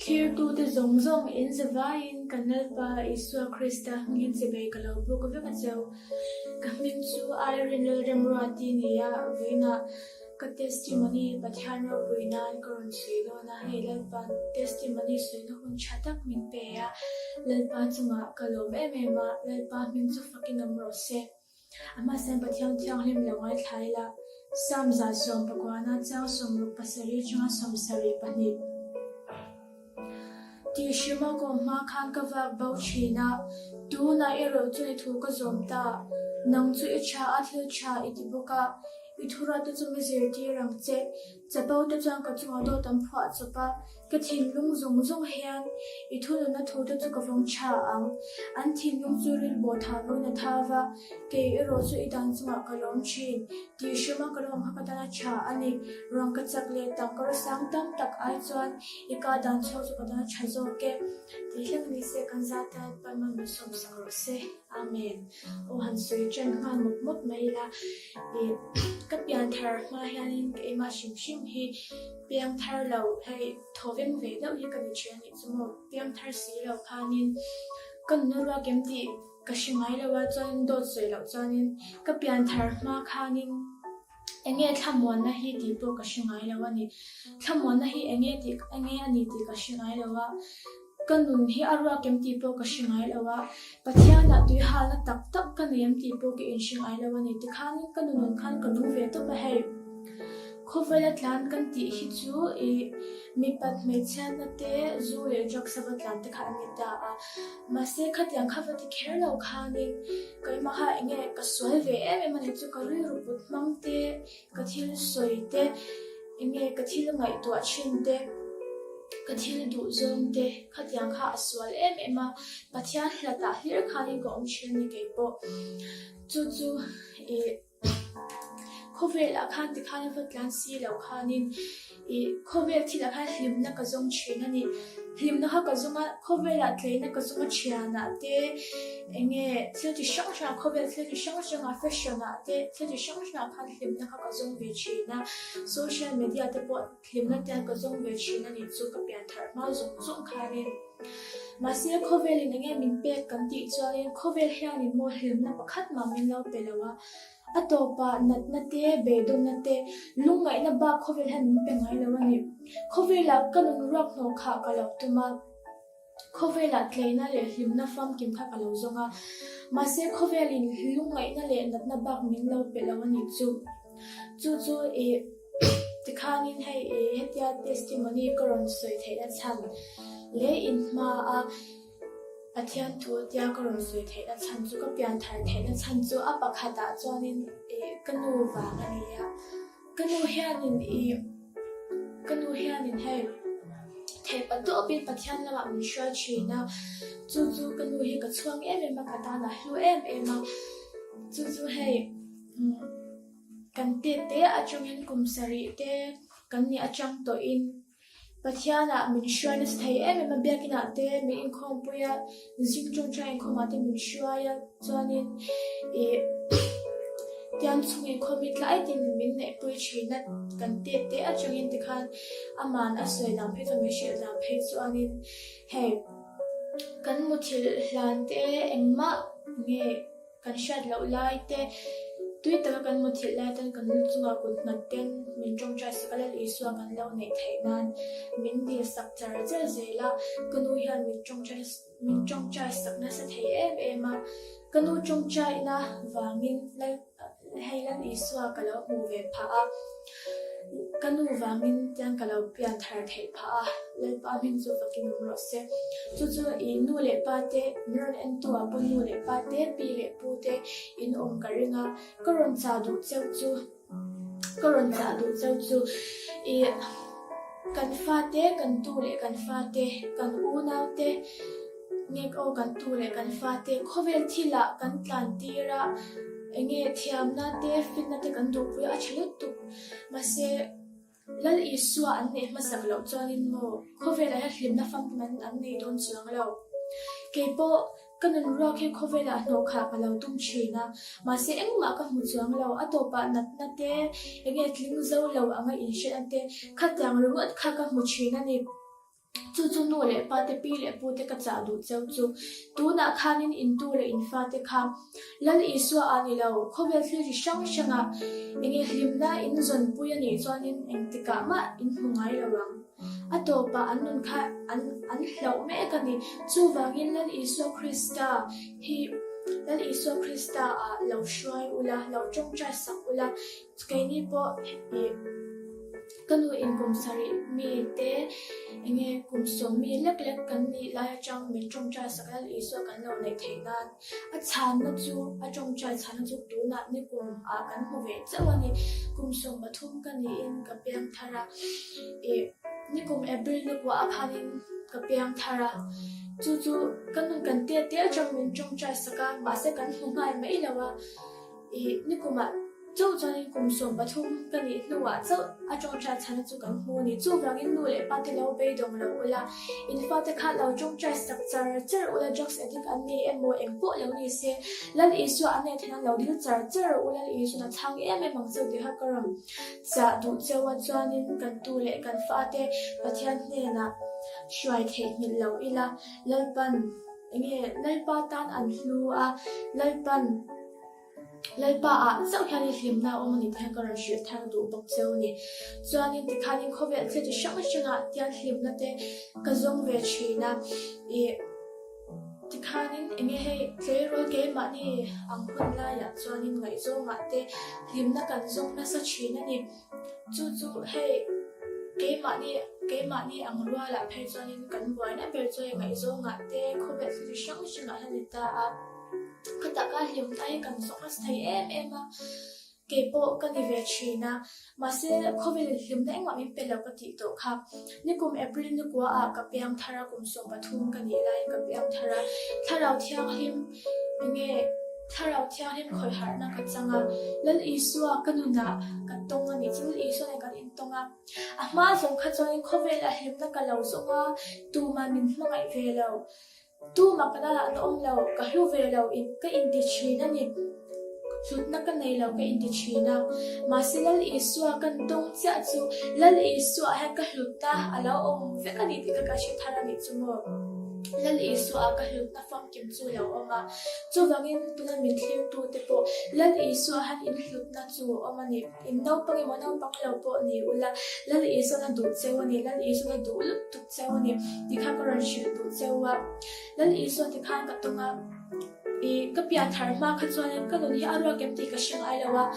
Khir tu te zong zong in zavain kanal pa Isua Krista ngin sibay kalaw po ko veka chaw kamin chu Irene Remrati niya vina ka testimony pathan ro puina karon silo na helal pa testimony silo hun chatak min pe ya lal pa chunga kalo me me ma lal pa min chu fakin amro se ama san pathiang thiang lim lawai thaila sam za som pakwana chaw som ru pasari chunga som sari pani ti shima ko ma khan ka va bau china tu na ero chu thu ka zom ta nang chu cha a thil cha itibuka ithura tu chu mizir ti rang che chapau tu chang ka chu do tam phwa chapa ka thin lung zung zung hian ithulu na thu tu chu ka vong cha ang an thin lung chu ril bo tha ro na tha wa ke ero chu idan chunga ka lom chin ti shima ka lom ha ka ta cha ani rang ka chak le ta kor sang tam tak ai chuan ika dan chho chu ka ta cha zo ke ti hlang ni se kan za ta pa man mi som sang ro se amen o han sui chen han muk muk mai la e ka pian thar ma hianin ke ma shim shim hi piang thar lo hay thoveng ve lo hi kan chen ni chumo piang thar si lo khanin kan no ra kem ti ka shingai lo wa chan do choi lo chanin ka pian thar ma khanin enge thamon na hi ti po ka shingai lo ani thamon na hi enge ani ti ka shingai lo wa kanun hi arwa kem ti po ka shingai lo wa pathiana tui hal na tak tak kan yam ti po ke in shingai lo ani ti khanin kanun khan ka nu ve to pa hai khowela tlan kan ti hi chu e mi pat me chan na te zu le jok sabat lan te kha ni ta a ma se khat yang kha ti kher lo khanin kai ma ha enge ka soi ve em ma ne chu ka ru ru put mang te ka thil soi te enge ka thil ngai to chin te ka thil du zong te khat yang kha aswal em ema pathian hlata hlir khani ko ong chen ni ke po chu e Khovel akhan ti khan vat lan si lo khanin e khovel thi la khan hlim na ka zong china ni hlim na ka zonga khovel la tlei na ka zonga chiana te enge thil ti shang shang khovel thil ti shang shang a fashion na te thil ti shang shang khan hlim na ka zong ve china social media te po hlim na te ka zong ve china ni chu ka pian thar ma zong zong khanin masia khovel ni nge min pe kan ti chuan khovel hian mo hlim na pakhat ma min lo pelawa atopa nat na te bedon na te lungai na ba khovel han pe ngai lo ani khovela kanun rak no kha ka lo tuma khovela tleina le hlim na fam kim kha ka lo zonga ma se khovelin lungai na le nat na bak min lo pe lo ani chu e tikhanin hai e hetia testimony koron soi theila chan le in ma a pathian thu tia karon soi theila chan chu ka pian thar theila chan chu a pakhata chuanin e kanu wa ania kanu hianin hai the patu pin pathian lama min shwa china chu kanu hi ka chuang em ka ta na hlu em chu hai kan te achong hin kumsari te kan ni achang to in pathiana min shwana sthai em biakina te mi in khom puya jing chong cha in khoma te min shwaya chuanin e tiang chung in khomit lai tin min ne pui china kan te achong in tikhan aman asoi dam phe to me shel dam phe chuanin hey kan muthil hlan te engma nge kan shat lo lai te tui ta kan muthil lai tan kan chunga kun nat ten min chong chai sakala iswa kan lo nei thainan min ni sak char zela kanu hian min chong chai sakna sa thei em kanu chong chai na wangin lai heilan iswa kalo mu ve pha a kanu wangin tiang kalo pian thar thei pha a lai pa min chu fakin ro se chu i nu le pa te mron en tu a pu nu le pa te pi le pu te in om karinga karon cha du chu i kan fa te kan tu le kan fa te kan u nau te ngek o kan tu le kan fa te khovel thila kan tlan tira enge thiam na te fit na te kan du pu a chilut tu ma se lal iswa an ne masak lo chuanin mo khovela ha hlim na fam man an nei don chuang lo kepo kanun ro ke khovela no kha ka lo tum china ma se engma ka mu chuang lo atopa nat na te enge tling zo lo anga in she ante khatyang ruat kha ka mu china ni chu nu le pa te pi le pu te ka cha du cheu chu tu na khanin in tu le in fa te kha lal iswa ani lo khovel thli ri shanga enge hlimna in zon pu ya ni chuanin eng te ka ma in hungai lawang atopa anun kha an hlau me ka ni chu wangin lal iswa krista hi lal iswa krista a lo shwai ula lo chong cha sak ula skaini po kanu in kum sari mi te enge kum so mi lek kan ni la chang min chong cha sakal iso kan lo nei theinan a chan na chu a chong cha chan chu tu na ni kum a kan mu ve chawani kum so bathum kan ni in ka piang thara ni kum april ni kwa aphanin ka piang thara chu kanun kan te chang min chong cha saka ma se kan hu ngai mai lawa ni kuma chu chuan kum som pathum kani nuwa chu a chong cha chhan chu kan hu ni chu wangin nu le pa te lo be dong lo ula in fa te kha lo chong cha structure char ula jokes edik an ni emo eng po lo ni se lan isu ane thena lo dil char ula isu na thang mang chu de ha karam cha du chewa chuanin kan tu le kan fa te pathian ne na shwai the ni lo ila lalpan enge lalpa tan an hlu a lalpa a chau khani hlimna omani thang karan shi thang du bok cheu ni chuanin ti khani khovel che chi shanga tian hlimna te ka zong ve china ti khanin enge he cherol ke ma ni ang hun la ya chuanin ngai zo ma te hlimna kan zong na sa china ni chu he ke ma ni ang ruwa la phe chuanin kan buai na ber choi ngai zo nga te khovel chi shanga hani ta a kata ka hlim tai kan sokas thai em a ke po kan ni ve china ma se khovel hlim na engwa min pelo ka ti to kha ni kum april ni kwa a ka piang thara kum so pathum kan ni lai ka piang thara tharau thiang him nge tharau thiang him khoi har na ka changa lal iswa kanuna ka tonga ni chil iswa ne kan in tonga a ma som kha chong khovel a hlim na ka lo zonga tu ma min hmangai ve lo tu makana la no om lo ka hlu ve lo in ka in ti china ni chut na ka nei lo ka in ti china ma silal iswa kan tong cha chu lal iswa ha ka hlut ta alo om ve ka ni ti ka shi thara ni chumo lal iswa ka hlut na fam kim chu lo oma chu wangin tunan min thlir tu te po lal iswa han in hlut na chu oma ni in no pangi mo no pang lo po ni ula lal iswa na du chewa ni lal iswa na du lut tu chewa ni ti kha karan shi du chewa lal iswa ti khan ka tunga ka piang thar ma kha chuan ka lun hi arwa kem ti ka shang ai lawa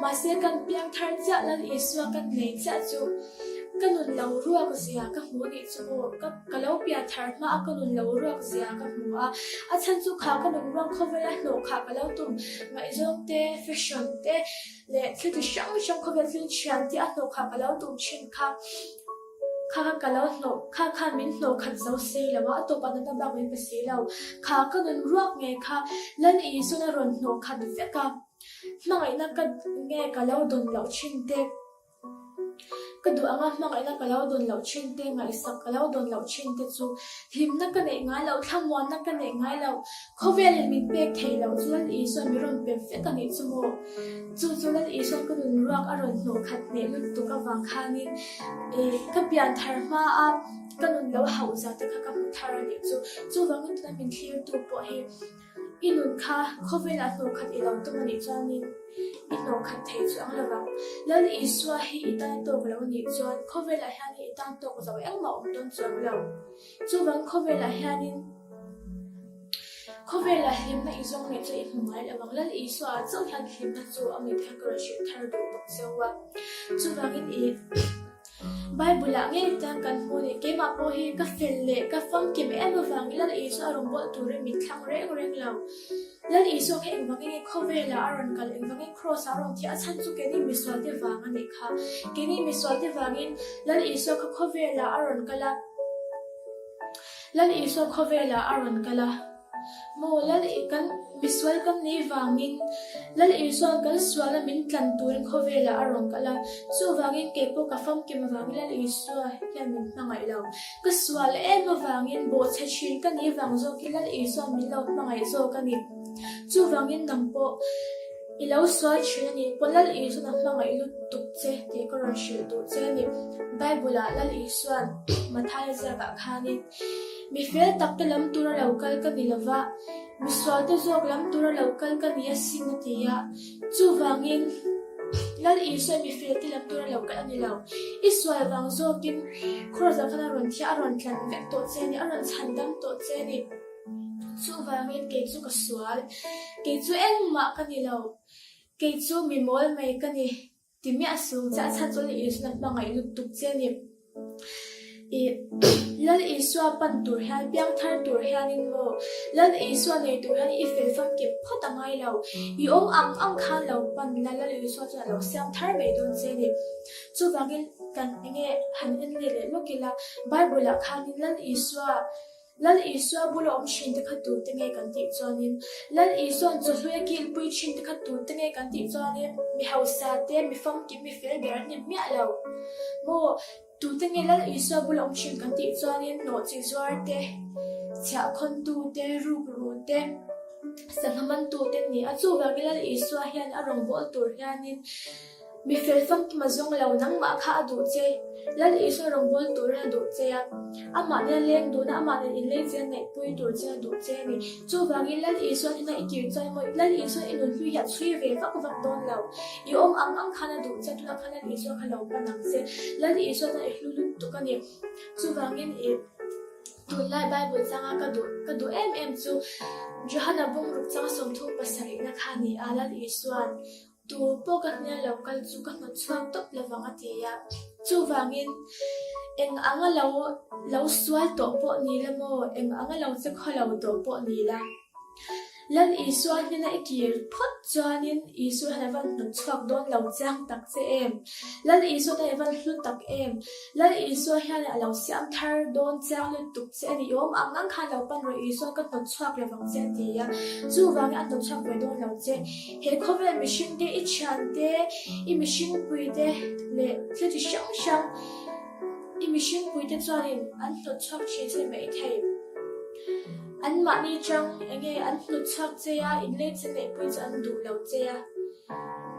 ma se kan piang thar cha lal iswa kan nei cha chu kanun lo ruak zia ka hmu ni chu ka lo pia thar ma kanun lo ruak zia ka hmu a chan chu kha kanun ruak khowela hno kha ka lo tum ngai zong te fashion te le thil shang khovel thil chian ti a hno kha ka lo tum chin kha ka lo hno kha min hno khat zo se lawa to pa na ba min pa se lo kha kanun ruak nge kha lan I su na ron hno khat ve ka mangai na ka nge ka lo don lo chin te ka du anga mangai na ka lo don lo chin te ngai sak ka lo don lo chin te chu him na ka nei ngai lo thamwan na ka nei ngai lo khovel min pe thei lo chuan I su mi ron pe fe ka ni chu mo chu lan I su ka dun ruak a ron hno khat ne lu tu ka wang khanin ka pian thar ma a kanun lo hau za te kha ka mu thar ni chu wangin ta min thlir tu po he inun kha khovel a hno khat I lo tu mani chuanin ino khat thei chu ang lawang lal iswa hi itan to lo ni chuan khovel a hian itan to ko zawi ang ma om ton chuang lo chu wang khovel a hianin khovel a hlim na izong ni chu I hmai lawang lal iswa chu hian hlim na chu ami thakar shi thar do bak chewa chu wangin Bible la nge tan kan mo ni ke ma po hi ka fel le ka fam ki me eno wang lal iswa rom bo tu re mi thang reng lo lal iswa ke eng wangi khovel a aron kal eng wangi cross aron ti a chan chu ke ni miswal te wang ani kha ke ni miswal te wangin lal iswa ka khovel a aron kala lal iswa khovel a aron kala mo lal ikan miswal kan ni wangin lal iswa kan swala min tlan turin khovela arong kala chu wangin ke po ka fam ke mawang lal iswa ya min mangai lo ka swal em wangin bo che chin kan ni wang zo ki lal iswa min lo mangai zo kan ni chu wangin nam po ilo swal china ni polal isu na manga ilu tukche te koron shil tu che ni bible lal isuan mathai zaga khani mi fel takte lam tura local ka nilawa mi swal te zok lam tura local ka ni asin tia chu wangin lal isu mi fel te lam tura local anilaw iswal wang zokin khroza khana ron thia aron tlan vek to che ni aron chandam to che ni chu wangin ke chu ka swal ke chu engma ka nilaw ke chu mi mol mai ka ni timi asung cha cha chol isu na manga ilu tuk che ni lal iswa pan tur han piang thar tur hanin mo lal iswa nei tur han I fel fam ke phota ngai lo I ong ang khan lo pan lal iswa cha lo siam thar mai don che ni chu wangin kan enge han en le le lokila bible khan lal iswa bulo om shin te khatu te nge kan ti chonin lal iswa chu hlue kil pui chin te khatu te nge kan ti chonin mi hausa te mi fam ki mi fel ger ni mi alo mo tu te nge lal iswa bulo om shin kan ti chonin no chi zwar te cha khon tu te ru te sanghaman tu te ni a chu wa lal iswa hian arong bol tur hianin mi fel fam ki mazong lo nang ma kha adu che lal iswa rong bol tur na du che ya ama ne leng du na ama ne in le chen nei pui tur che du che ni chu wangi lal iswa ina ikir chai mo lal iswa in hu ya chui ve vak don lo I om ang khana du che tu na khana iswa khalo pa nang se lal iswa na hlu lu tu ka ni chu wangin tu lai bible changa ka du em chu johana bung ruk changa som thu pasari na khani alal iswan tu pokat nia local chu ka no chuang top lawang atia chu wangin eng anga lo swal to po ni la mo eng anga lo che kholo to po ni la lal iswa hina ikir phot chuanin iswa havan no chuak don lo chang tak che em lal iswa ta havan hlu tak em lal iswa hian lo siam thar don chang le tuk che ni om ang khan lo pan ro iswa ka no chuak lawang che tia chu wang an no chuak ve don lo che he khovel machine te I chan te I machine pui te le tle ti shang I machine pui te chuanin an no chuak che che mai thai an ma ni chang enge an no chuak che ya in le che nei pui chan du lo che ya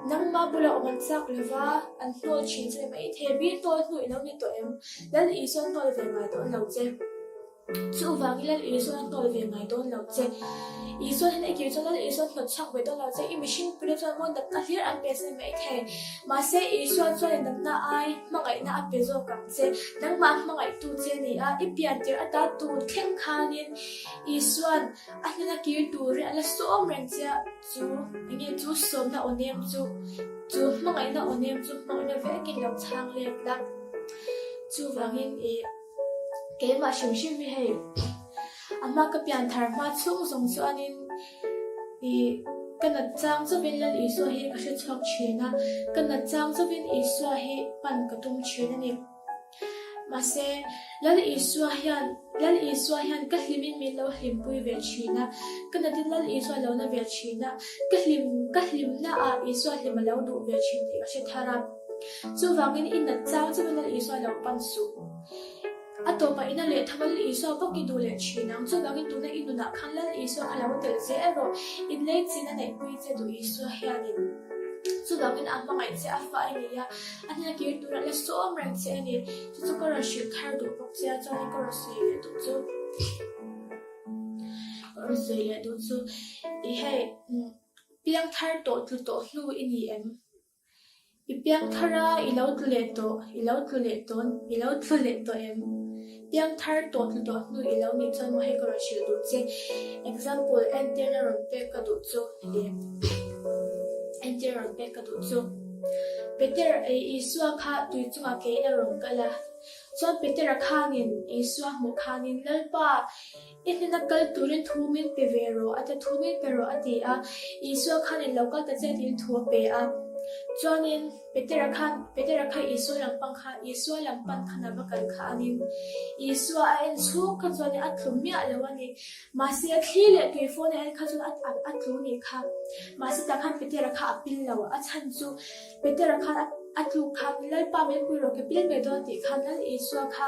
nang ma bula oman chak lewa an no chin che mai the bi to hu ilo ni to em lal ison to ve mai to lo che chu wangi lal ison to ve mai to lo che ison hen ekir chon lal ison no chak ve to lo che I machine pui chon mon da ka hlir an pe se mai the ma se ison chon en na ai mangai na a pe zo kam che nang ma mangai tu che ni a I pian tir ata tu theng khanin ison ahna kir tu re ala som reng cha chu nge chu som na onem chu mangai na onem chu mangai na ve kin lo chang le la chu wangin ke ma shim mi he amma ka pian thar ma chung song chu anin kana chang chu bin lal iswa he ka she chok china kana chang chu bin iswa he pan ka tum china ni mase lal iswa hian ka hlimin min lo hlim pui ve china kana din lal iswa lo na ve china ka hlim na a iswa hlim lo du ve chin ti ka she thara chu wangin in na chang chu bin lal iswa lo pan su atopa ina le thamal iswa poki du le china chu wangin tu na inu na khan lal iswa khala hotel che ero in le china nei pui che du iswa hianin chu wangin amma ngai che afa ai ya ania kir tu ra le som rang che ni chu ko ra shil khar du pok che cha ni ko ra se le du chu or se le du chu I he piang thar to hlu ini em I piang thara I lo tle to em piang thar to hlu I lo ni chan mo he ko ra shil du che example antenna ron pe ka du chu antenna ron pe ka du chu Peter iswa kha tui chunga ke na rong kala chon Peter khangin iswa mo khangin lalpa inna kal turin thumin pevero ata thumin pero ati a iswa khanin local ta che tin thu pe a chonin Peter kha iswa lampang khana bakal khanin iswa en chu kha choni a thummi alawani masia khile ke phone en kha chon at thuni kha masi ta khan Peter kha apil lawa a chan chu Peter kha atlu kha lal pa men pui ro ke pil me do ti khan lal iswa kha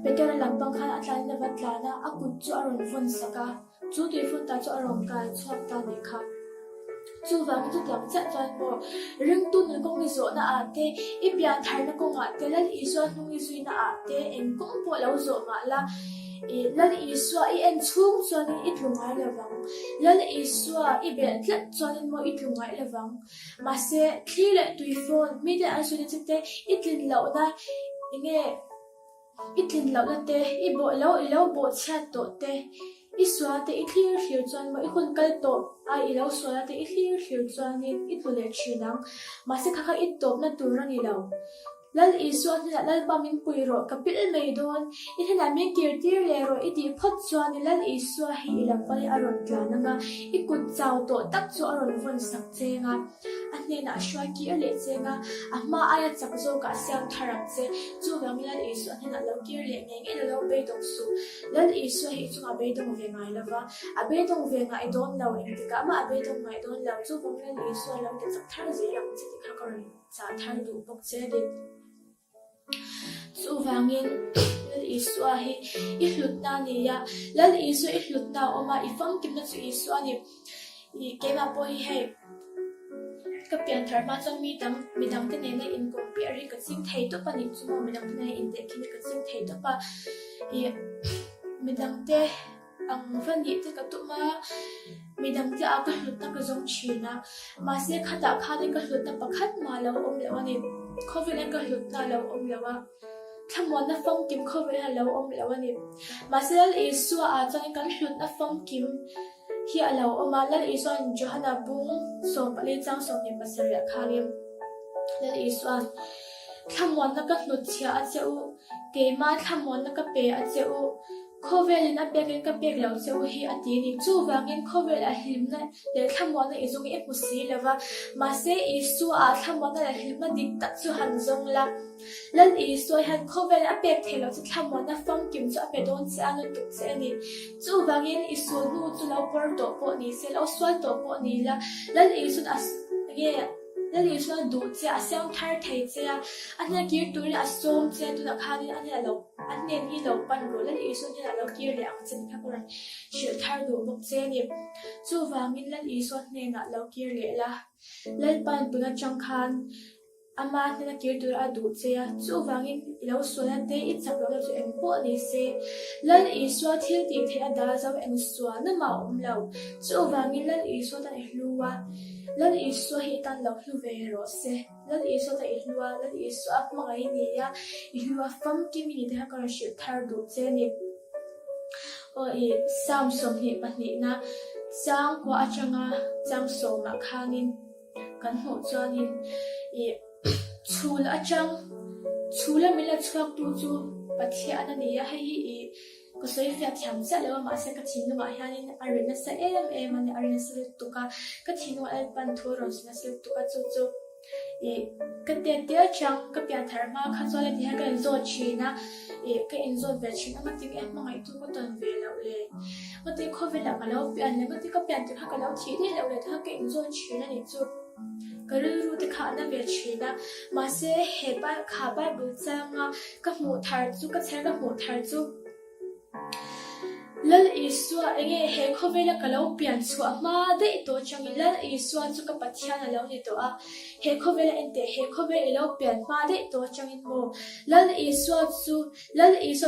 Peter lampang khan atlan na vatlana akut chu aron phone saka chu tui phone ta chu aron ka chhuak ta ni kha chu wang tu tlang cha chuan mo ring tu na kong ni zo na ate I pian thar na kong ate lal iswa nung ni zui na ate eng kong po lo zo ma la lal iswa I en chung chuan I tlungai lawang lal iswa I bel tlat chuan mo I tlungai lawang ma se thli le tui phone mi de an su ni chite I tlin lo na inge I tlin lo na te I bo bo chat to te I swa te I clear here chuan mo I hun kal to ai I lo swa te I clear here chuan I tlule chinang ma se kha I top na tur ani lo lal iswa na lal pamin puiro kapil mai don I thana min kirtir le ro I ti phot chuan lal iswa hi ilang pali aron tla nga I kut chaw to tak chu aron von sak chenga anne na shwa ki ale chenga amma aya chak zo ka siam tharak che chu wang lal iswa thana lo kir le nge lo be dong su lal iswa hi chu be dong ve ngai lawa a be dong ve ngai don lo eng tika ma be dong ngai don lo chu wang lal iswa lo te chak thar je ram chi ti kha karon cha thar du bok che de chu wangin lal iswa hi I hlut na ni ya lal iswa I hlut na oma I fam kim na chu iswa ni I kema po hi he ka pian thar ma chang mi dam te ne na in ko pi ari ka ching thei to pa ni chu mo mi dam te ne in te kin ka ching thei to pa I mi dam te ang van ni te ka tu ma mi dam te a ka hlut na ka zong china ma se khata kha de ka hlut na pakhat ma lo om le ani covid en ka hlut na lo om lewa thamon na fam kim covid ha lo om lewa ni ma se lal iswa a chang kan hlut na fam kim hi alo oma lal iswa johana bung so pali chang so ni pasariya khangim lal iswa thamon na ka hlut chia a cheu ke ma thamon na ka pe a cheu covid na pek lo cheu hi ati ni chu wangin covid a him na le thamon na izung e pusi lewa ma se iswa a thamon na him na dik ta chu han zong la lal iswa han covid a pek thelo chu thamon na fam kim chu a pe don che anu tu che ni chu wangin isu nu chu lo por to po ni se lo swal to po ni la lal isu as ge lal isu du che a sam thar thei che a anya kir tu ni a som che tu na khani anya lo anne ni lo pan ro lal isu ni lo kir le ang chen kha koran shil thar du bok che ni chu wangin lal isu ne na lo kir le la lal pan tu na chang khan ama na kir tu a du che a chu wangin lo so na te I chak lo chu eng po ni se lal isu thil ti the a da zaw eng swa na ma lo chu wangin lal isu ta hluwa lal isu hi tan lo hlu ve ro se lal isu ta hluwa lal isu ap ma ngai ni ya hluwa fam ki mi ni de ka ra shil thar du che ni o I samsung hi pa ni na chang ko achanga chang so ma khangin kan ho chuanin I chul achang chula mila chuak tu chu pathia ana ni ya hei I ko soi fia thiam cha lewa ma se ka thinu ma hianin arina sa em ani arina sa tuka ka thinu al pan thu ron sa se tuka chu chu I ka te chang ka pya thar ma kha chole ti ha ka zo china I ka in zo ve china ma ting em ma ngai tu ko ton ve lo le ma te covid la ka lo pya le ma te ka pya ti kha ka lo thi le lo le tha ka in zo china ni chu Karuru te kha na ve china ma se he ba kha ba bu changa ka mu thar chu ka cher ka mu thar chu lal iswa enge he khovela kalau pian chu ma de to changi lal iswa chu ka pathian lo ni to a he khovela ente he khovela lo pian ma de to changi mo lal iswa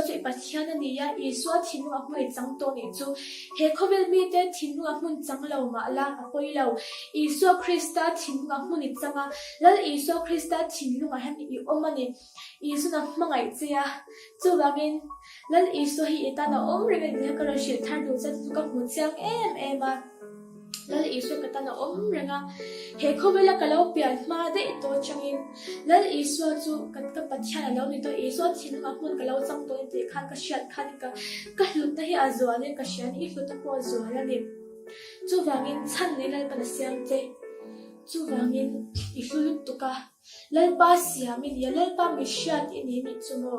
chu pathian ni ya iswa thinu a mai chang to ni chu he khovel mi te thinu a mun chang lo ma la poi lo iswa krista thinu a mun ni changa lal iswa krista thinu ma han I omani isu na mangai chia chu wangin lal isu hi etana om rega ni ka ro shil thar du cha chu ka mu chang em a lal isu ka ta na om renga he khovela ka lo pian ma de to changin lal isu chu ka pathian lo ni to isu thin ma mun ka lo chang to te khan ka shat khan ka hlut ta hi azwa ne ka shan I hlut ta po azwa la ni chu wangin chan ne lal pa siam che chu wangin I hlut tu ka lal pa siam in ya lal pa mi shat in ni chu mo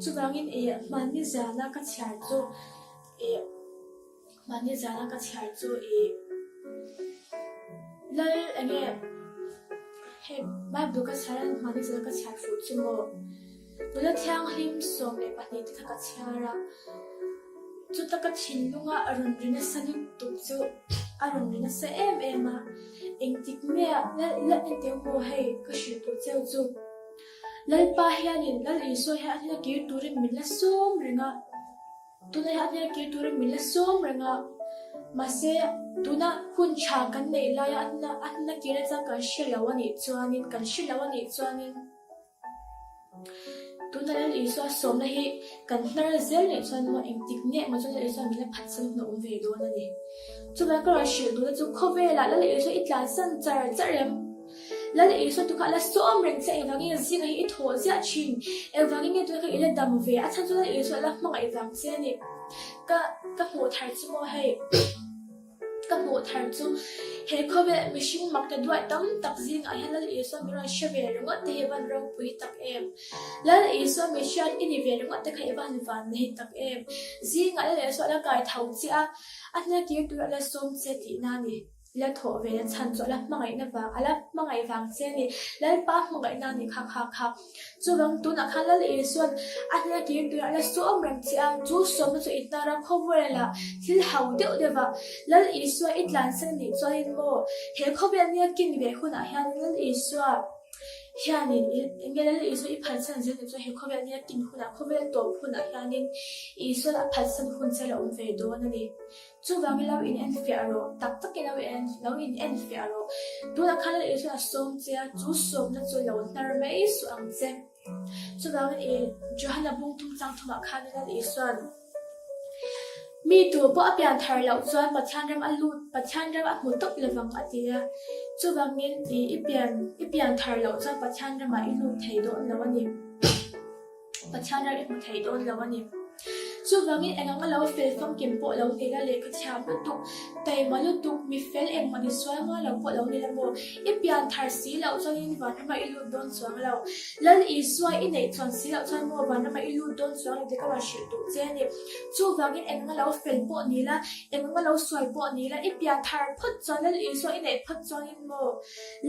chu wangin e mani zana ka chhar chu mani zana ka chhar chu lal enge he ba du ka chhar mani zana ka chhar fu chu mo bula thiang hlim som le pani te ka chhara chu ta ka thin lunga arun rina sanin tu chu aron na sa ma engtik me la ente mo hei ka shi tu cheu chu lal pa hianin lal iso hian na ki turin min la som renga tuna hian na ki turin min la som renga mase tuna hun cha kan nei la ya na ki ra cha kan shilawani chuanin tuna lal iso som na hi kan nar zel nei chuan mo engtik ne ma chuan lal iso min la phat san no ve do na ni chu ba ka ra shil tu chu khovela lal iso itlan san charem lal iso tu ka la som reng che evangin zinga hi tho zia chin evangin nge tu ka ile dam ve a chan chu lal iso la hmanga evang che ni ka mo thar chu mo hei ka mo thar chu he khobe machine mak ta duai tam tak zing a hian lal iso mi ron shave ronga te ban rong pui tak em lal iso mi shan ini ve ronga te khai ban nei tak em zinga lal iso la kai thau chi a na ki tu la som che ti na ni la tho ve la chan cho la mangai na ba ala mangai wang che ni lal pa mangai na ni kha chu wang tu na khan lal iso na ki tu la som rang chi a chu som chu itara khower la thil hau de ba lal iso itlan san ni cho in mo he khobe ni kin ve khuna hian lal iso hianin engel iso I phal san zen chu he khobe ni kin khuna khobe to khuna hianin iso la phal san khun che la ve do na ni chu wang lo in en fiaro tak lo in en fiaro tu la khan la iso som che chu som na chu lo nar me iso ang che chu wang johanna bung tum chang thuma khan la iso mi tu po apian thar lo chuan pathan ram alut pathan ram a mutok lewang atia chu wangin ipian thar lo chuan pathan ram a ilu thei do lawani pathan ram imu thei do lawani chu wangin enganga lo fel fam kim po lo ni la le ka cham lu tuk tai ma lu tuk mi fel eng mani swai ma lo po lo ni la mo ipian thar si lo chuan in van ma ilu don chuang lo lal I swai in nei chuan si lo chuan mo van ma ilu don chuang te ka ma shil tu che ni chu wangin enganga lo fel po ni la enganga lo swai po ni la ipian thar phut chuan lal I swai in nei phut chuan in mo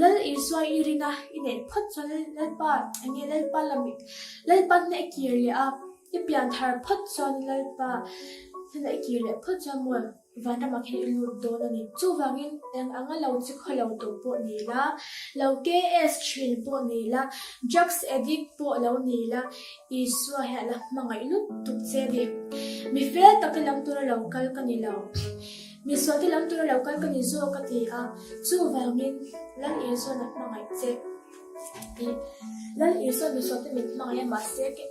lal I swai irina in nei phut chuan lal pa ange lal pa lamik lal pa ne kir le a ipian thar phut chuan lal pa thina kir le phut chuan mo vana ma khe ilu do na ni chu wangin anga lo chi kholo to po ni la lo ks thil po ni la drugs addict po lo ni la iswa ha la mangai lu tu che di mi fe tak lam tu lo kal ka ni lo mi so ti lam tu lo kal ka ni zo ka ti a chu wangin lan iso na mangai che lan iso mi so ti mi mangai ma se ke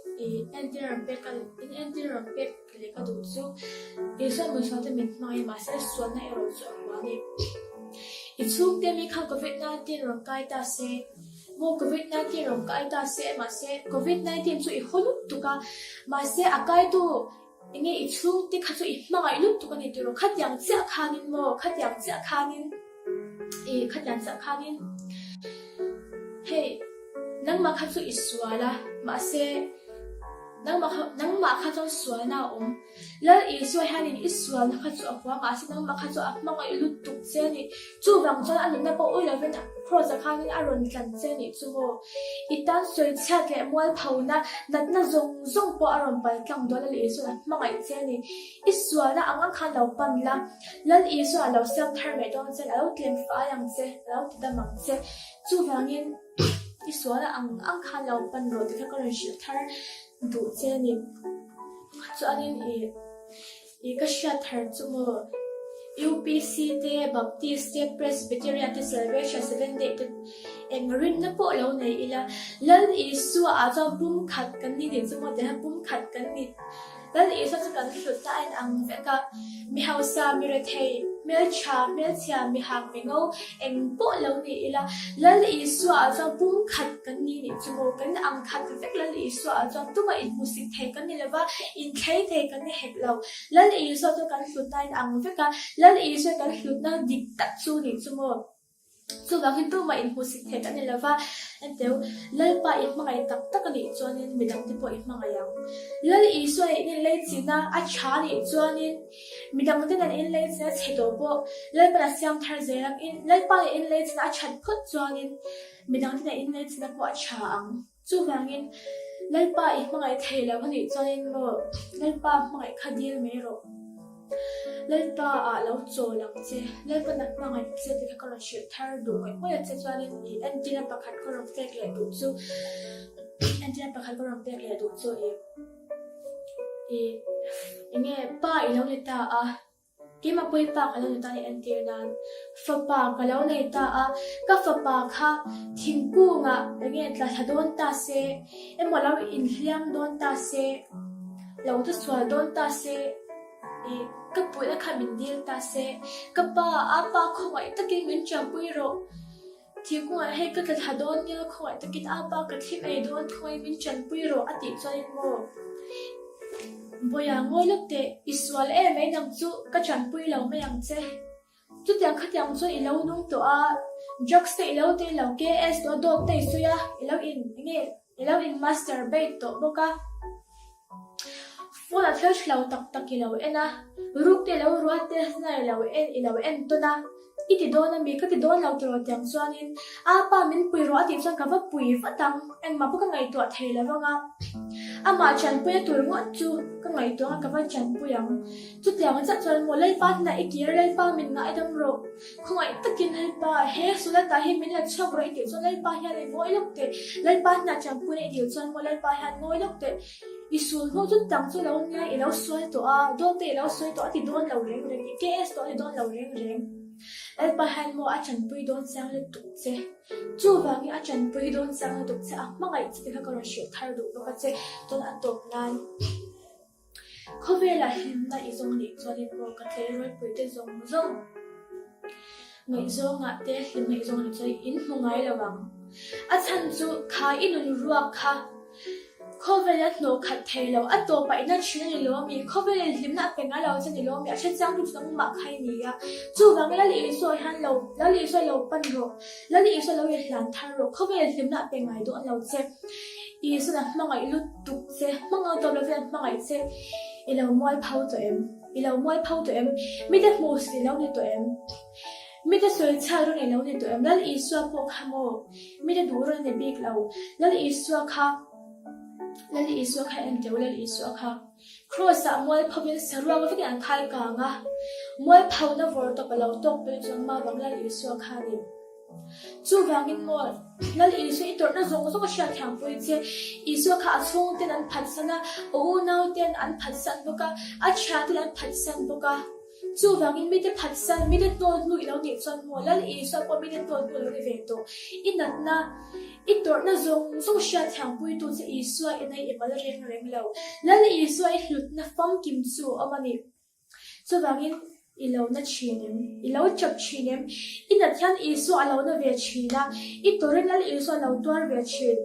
anti rampek le ka du chu iso mi so ti mi mangai ma se so na ero chu wani I chung te mi khan COVID-19 rom kai ta se mo COVID-19 rom kai ta se ma se COVID-19 chu I holut tu ka ma se akai tu inge I chung te kha chu I mangai lut tu ka ni tu ro khat yang cha khanin mo khat yang cha khanin hey nang ma kha chu I swala ma se nang ma kha chu swala lal I so hanin I swala kha chu akwa ma se nang ma kha chu akma I lut tu che ni chu wang chuan an na po oi la ven cross khanin aron tlan che ni chu mo itan soi chat le mual phauna natna zong po aron pai tlang do lal I so akma che ni I swala anga khan lo pan la lal I so lo sam thar me don che lo tlem fa yang che lo ta mang che chu wangin I swala ang khan lo pan ro ti ka ron shil thar du che ni chu anin I ka shat thar chu mo UPC te Baptist te Presbyterian te Salvation 7 day te engrin na po lo nei ila lal isu a cha bum khat kan ni de chu mo te bum khat kan ni lal isu chu kan hlut ta in ang veka mi hausa mi re thei mel cha mi hak mi ngo eng po lo ni ila lal isu a cha bum khat kan ni chu mo kan ang khat vek lal isu a cha tu ma in music thei kan ni lewa in thei thei kan ni hek lo lal isu chu kan hlut ta in ang veka lal isu kan hlut na dik tak chu ni chu mo chu wangin tu ma in music thei kan ni lewa enteu lal pa I mangai tak ni chuanin midang ti po I mangayang lal isu in lei china a tha ni chuanin midang te nan in lei china chedo po lal pa siam thar zelang in lal pa in lei china a chat phut chuanin midang te in lei china po a tha ang chu wangin lal pa I mangai thei lo ni chuanin mo lal pa mangai khadil me ro lấy ba lâu cho lắm chứ lấy ba nát mà ngày sẽ thì các con share thar đủ cái mỗi lần cho nên thì anh chỉ là bắt khách con làm việc lại đủ chú anh chỉ là bắt khách con làm việc lại đủ chú nghe ba lâu này ta cái mà bơi ba cái lâu này ta này anh tiền nan phật ba cái lâu này ta các phật ba khác thiên cung nghe là thật đón ta sẽ em mà lâu in liang đón ta sẽ lâu thứ xóa đón ta sẽ các bụi đã khai mình điên ta sẽ các ba không phải tất cả mình chẳng bụi rồi thì cũng hay các cái hạt đón như không phải tất cả ba cái thêm ấy đón không phải mình chẳng bụi rồi ắt cho nên mà bây giờ ngồi lúc đấy Israel em ấy nằm chú các chẳng bụi lâu mấy anh chứ chút tiếng khách tiếng chú lâu nung tổ jokes đấy lâu đấy lâu KS đó đọc đấy suy lâu lâu in master bait tổ bốc phố là theo lâu tắc lâu en rút te lâu ruột te này lâu en to na ít thì đôi na mi các cái đôi lâu từ tiếng xuân in ba mình bùi ruột thì xuân cả vấp bùi vắt tăng en mà bốc cái ngày tuổi thầy là vâng mà chẳng bùi tuổi ngọn chú cái ngày tuổi cả vấp chẳng bùi yang chút tiếng chắc xuân một lấy phát này kia lấy ba mình ngại đâm rồi không ai tất nhiên lấy ba hết số là ta hết mình là chọc rồi tiểu xuân lấy ba hết lấy mỗi lúc thế lấy ba là chẳng bùi này tiểu xuân một lấy ba hết mỗi lúc thế Isul ho chút tăng chút lâu nha, lâu xoay to đôi tê lâu xoay to thì đôi lâu rèn rèn, cái s to thì đôi lâu rèn rèn. Em bà han mo chân bùi đôi sang lên tục chứ, chú vàng như chân bùi đôi sang lên tục chứ, mà ngày thì các con share thay đổi nó cái chứ, tôi đã tục nan. Không về là hiện tại dùng để cho nên mo cái thế rồi bùi tê dùng ngày dùng tê hiện ngày dùng để cho in mo ngày là vàng. Chân chú khai in ruột khai không về là nó khát thấy lâu, tổ bảy nó chuyện này lâu mi, không về là liếm nát bên lâu cho này lâu mi, sẽ chẳng được giống mặc hay gì chú vàng là lý do han lâu, là lý do lâu bận rồi, là lý do lâu việc làm thay rồi, không về là liếm nát bên ngày đó lâu chứ, ý số là mang ngày lúc tục chứ, mang ngày đó là việc mang ngày chứ, ý lâu mua phao tụi em, ý lâu mua phao tụi em, mi đã mua gì lâu đi tụi em. Mi đã soi cha rồi này lâu đi tụi em, là lý do bộ khăm ô, mi đã đủ rồi này biết lâu, là lý do khác. Lali isu kha em teu lali isu kha cross a moi phamin sarwa ga fikan khai ka nga moi phau na vor to palo tok pe chung ma bang lali isu kha ni chu wangin mo lali isu itor na zong zong sha thang pui che isu kha chung ten an phat sana o nau ten an phat san boka a cha ten an phat san boka chú vàng mi te phat san mi te to lui lo ni chon mo lal i so ko mi te to lu ni ve to inat na itor na zong zong sha thang pui tu se i so enai e bal reng lo lal i so I hlut na fam kim chu amani chú vàng ilo na chinem ilo chap chinem inat han i so alo na ve china itor lal i so lo twar ve chin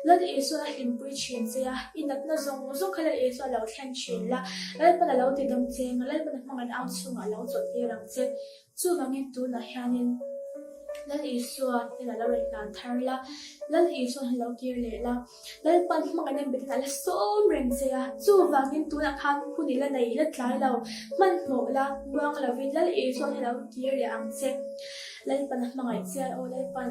lal i so him pui chin se ya inat na zong khala i so lo thlan chin la lal pa lo ti dam cheng lal pa na mangan ang chunga lo chot ti rang che chu wangin tu na hianin lal i so ina lo rai nan thar la lal i so lo tir le la lal pan mangan nem betin ala som reng se ya chu wangin tu na khan khu ni la nei la tlai lo man mo la wang la vin lal i so lo tir le ang che lal pan mangai che o lal pan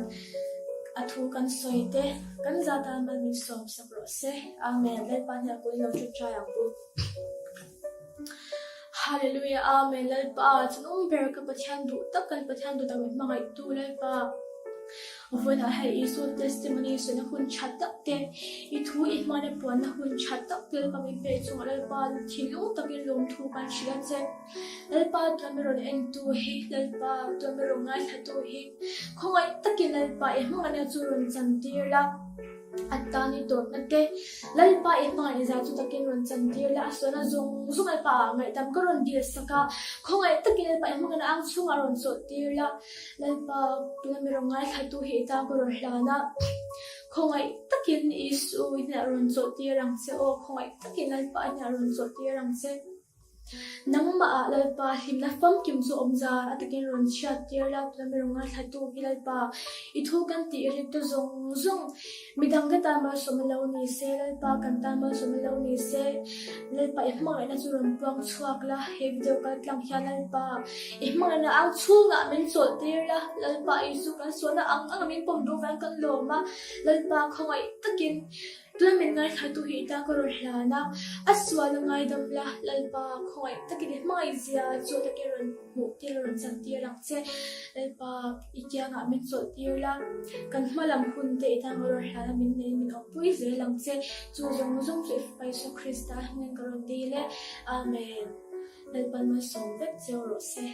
athu kan soite kan zata mal mi som sapro se amen lal pan ya ko lo chu cha yang bu Hallelujah, Amen. Lal pa, tunong ber ka patyan do, takkan patyan do tawin mga ito, lal pa. Ufo na hay iso testimony so na hun chatak te, itu imana po na hun chatak te kami peso lal pa, tilong takin long tukan siya te. Lal pa, tuamiron entuhi, lal pa, tuamiron ngay hatuhi. Kung ay takin lal pa, mga na turun santira. At tani dot na te lal pa mga ni za tu takin ron chantir la so na zong ay pa ngai tam ka ron dir saka khong ai takin pa mga na ang chung aron so tir la lal pa tuna mi ron ngai khatu he ta ko ron hlana khong ai takin isu ina ron so tir rang se o khong ai takin lal pa ina ron so tir rang se nang ma lal pa him na fam kim zo omza atakin ron chat tir la tuna mi ron ngai khatu gilal pa ithu kan ti ri to zong midang ka tama sumalaw ni se lal pa kan tama sumalaw ni se lal pa mga na suron puang chuak la he video ka tlang hian lal pa mga na ang chunga min so tir la lal pa isu kan so na ang min pom do van kan lo ma lal pa khongai takin tuan min ngai kha tu hi ta ko ro hlana aswa la ngai dam la lalpa khoi takile mai zia chu takiron mu tilron chan ti rak che lalpa ikya nga min chol tir la kan hmalam hun te ta ko ro hlana min nei min opui ze lang che chu zong zong che pai so krista hnen ko ro ti le amen lalpa ma som vek che ro se